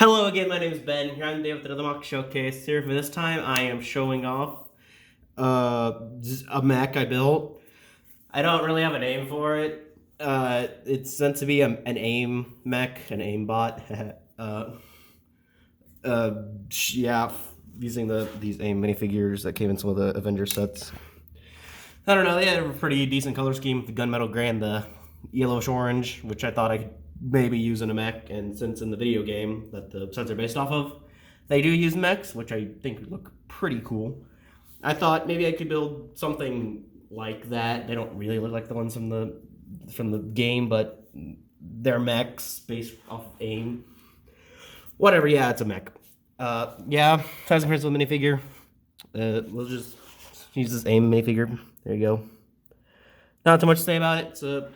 Hello again, my name is Ben. Here I'm today with another MOC showcase. Here for this time, I am showing off a mech I built. I don't really have a name for it. It's meant to be an A.I.M mech, an A.I.M bot. Yeah, using these A.I.M minifigures that came in some of the Avenger sets. I don't know, they had a pretty decent color scheme with the gunmetal gray and the yellowish orange, which I thought I could maybe use in a mech. And since in the video game that the sets are based off of, they do use mechs, which I think look pretty cool. I thought maybe I could build something like that. They don't really look like the ones from the game, but they're mechs based off of A.I.M. Whatever, yeah, it's a mech. Yeah, size and principle minifigure. We'll just use this A.I.M minifigure. There you go. Not too much to say about it. It's a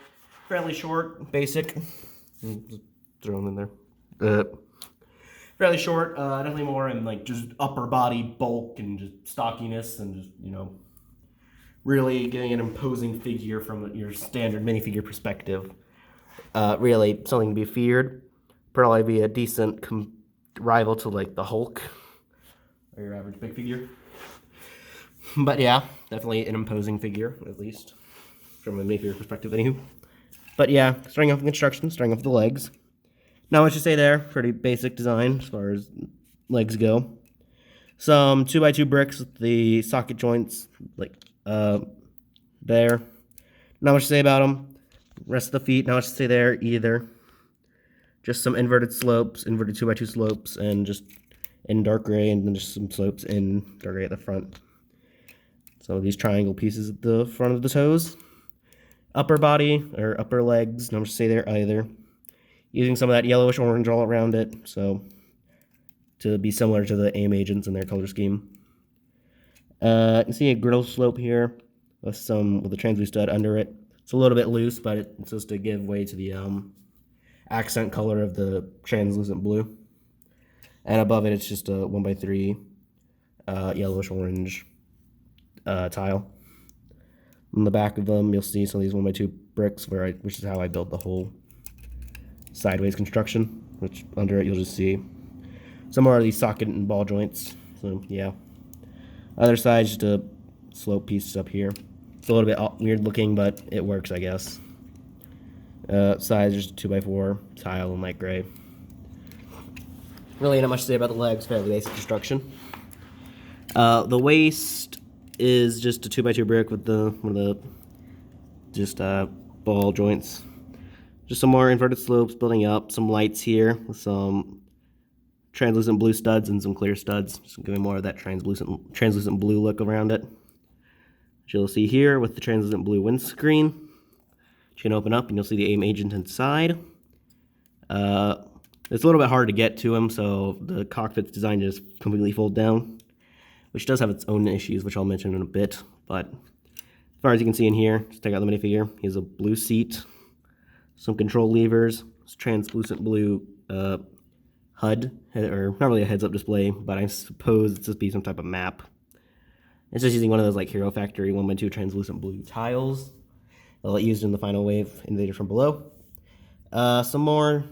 fairly short, basic. Just throw them in there. Fairly short. Definitely more in like just upper body bulk and just stockiness and just really getting an imposing figure from your standard minifigure perspective. Really something to be feared. Probably be a decent rival to like the Hulk or your average big figure. But yeah, definitely an imposing figure, at least, from a minifigure perspective, anywho. But yeah, starting off with construction, starting off with the legs. Not much to say there, pretty basic design as far as legs go. Some 2x2 bricks with the socket joints, like, there. Not much to say about them. Rest of the feet, not much to say there either. Just some inverted slopes, inverted 2x2 slopes, and just in dark gray, and then just some slopes in dark gray at the front. So these triangle pieces at the front of the toes. Upper body, or upper legs, not much to say there either. Using some of that yellowish orange all around it, so to be similar to the A.I.M agents and their color scheme. You can see a griddle slope here with a translucent stud under it. It's a little bit loose, but it's supposed to give way to the accent color of the translucent blue. And above it, it's just a 1x3 yellowish orange tile. On the back of them, you'll see some of these 1x2 bricks, which is how I built the whole sideways construction. Which under it, you'll just see some more of these socket and ball joints. So yeah, other side, just a slope piece up here. It's a little bit weird looking, but it works, I guess. Size, just a 2x4 tile in light gray. Really not much to say about the legs, fairly basic construction. The waist is just a 2x2 brick with one of the ball joints. Just some more inverted slopes building up, some lights here with some translucent blue studs and some clear studs, just giving more of that translucent blue look around it. Which you'll see here with the translucent blue windscreen. You can open up and you'll see the A.I.M agent inside. It's a little bit hard to get to him, so the cockpit's designed to just completely fold down, which does have its own issues, which I'll mention in a bit. But as far as you can see in here, just take out the minifigure. He has a blue seat, some control levers, translucent blue HUD, or not really a heads-up display, but I suppose it's supposed to be some type of map. It's just using one of those like Hero Factory 1x2 translucent blue tiles. They'll used in the final wave Invader from Below. Some more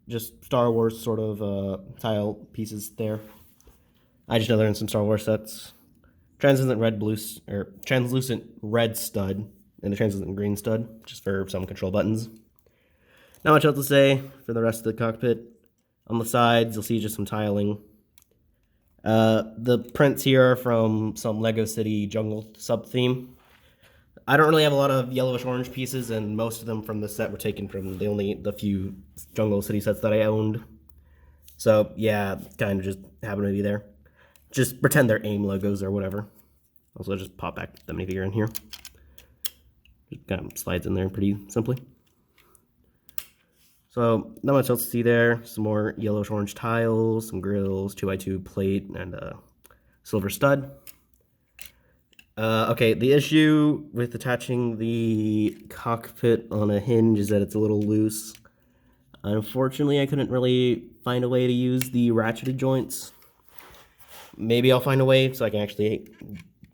just Star Wars sort of tile pieces there. I just know they're in some Star Wars sets. Translucent red stud and a translucent green stud, just for some control buttons. Not much else to say for the rest of the cockpit. On the sides, you'll see just some tiling. The prints here are from some Lego City jungle sub-theme. I don't really have a lot of yellowish orange pieces, and most of them from the set were taken from the few jungle city sets that I owned. So yeah, kind of just happen to be there. Just pretend they're A.I.M logos or whatever. Also, just pop back the minifigure in here. Just kind of slides in there pretty simply. So, not much else to see there. Some more yellowish orange tiles, some grills, 2x2 plate, and a silver stud. Okay, the issue with attaching the cockpit on a hinge is that it's a little loose. Unfortunately, I couldn't really find a way to use the ratcheted joints. Maybe I'll find a way so I can actually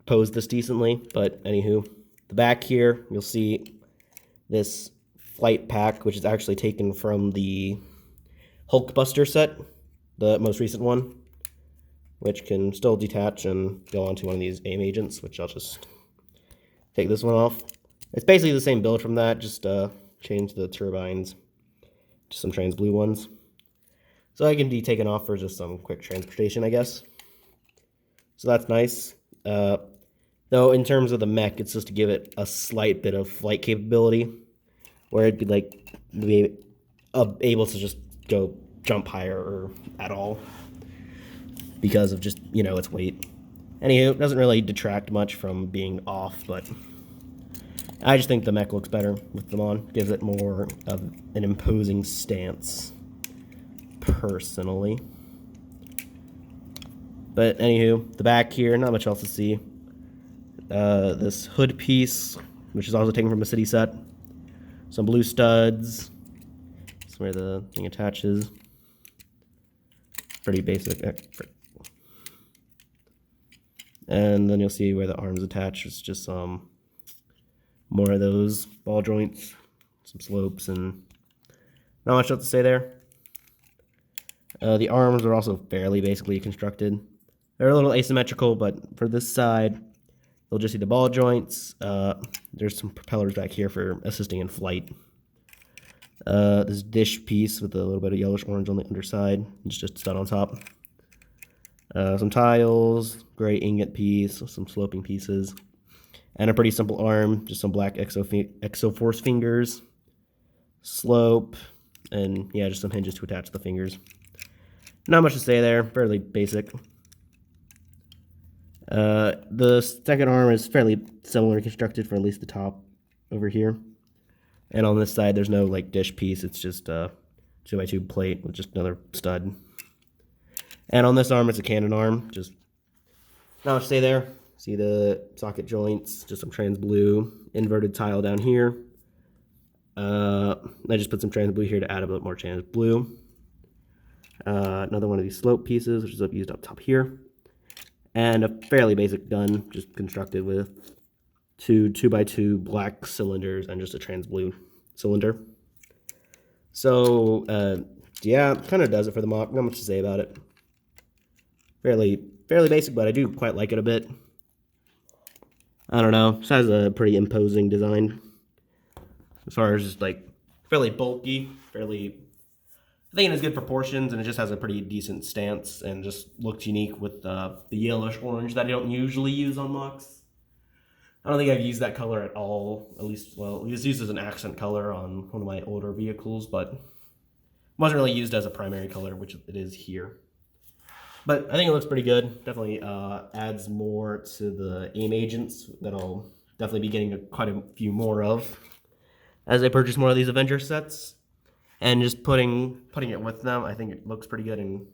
pose this decently, but anywho. The back here, you'll see this flight pack, which is actually taken from the Hulkbuster set. the most recent one, which can still detach and go onto one of these AIM agents, which I'll just take this one off. It's basically the same build from that, just change the turbines to some trans blue ones. So I can be taken off for just some quick transportation, I guess. So that's nice. Though in terms of the mech, it's just to give it a slight bit of flight capability, where it'd be like be able to just go jump higher or at all because of just, you know, its weight. Anywho, it doesn't really detract much from being off, but I just think the mech looks better with them on. Gives it more of an imposing stance, personally. But anywho, the back here, not much else to see. This hood piece, which is also taken from a city set. Some blue studs. That's where the thing attaches. Pretty basic. And then you'll see where the arms attach. It's just more of those ball joints, some slopes, and not much else to say there. The arms are also fairly basically constructed. They're a little asymmetrical, but for this side, you'll just see the ball joints. There's some propellers back here for assisting in flight. This dish piece with a little bit of yellowish orange on the underside. It's just stud on top. Some tiles, gray ingot piece, some sloping pieces, and a pretty simple arm, just some black exoforce fingers, slope, and yeah, just some hinges to attach the fingers. Not much to say there, fairly basic. The second arm is fairly similarly constructed for at least the top over here. And on this side, there's no like dish piece, it's just a 2x2 plate with just another stud. And on this arm, it's a cannon arm, just not much to say there. See the socket joints, just some trans blue, inverted tile down here. I just put some trans blue here to add a bit more trans blue. Another one of these slope pieces, which is used up top here. And a fairly basic gun, just constructed with two 2x2 black cylinders and just a trans blue cylinder. So, yeah, kind of does it for the MOC. Not much to say about it. Fairly basic, but I do quite like it a bit. I don't know. It has a pretty imposing design. As far as just like fairly bulky, I think it has good proportions, and it just has a pretty decent stance and just looks unique with the yellowish orange that I don't usually use on MOCs. I don't think I've used that color at all, at least, well, it was used as an accent color on one of my older vehicles, but wasn't really used as a primary color, which it is here. But I think it looks pretty good. Definitely adds more to the AIM agents that I'll definitely be getting quite a few more of as I purchase more of these Avenger sets. And just putting it with them, I think it looks pretty good and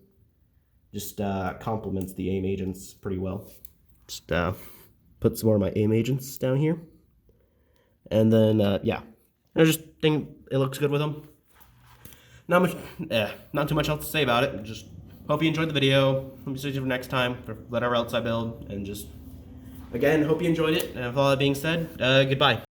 just complements the AIM agents pretty well. Just put some more of my AIM agents down here. And then, yeah, I just think it looks good with them. Not too much else to say about it. Just hope you enjoyed the video. Hope you see you for next time for whatever else I build. And just, again, hope you enjoyed it. And with all that being said, goodbye.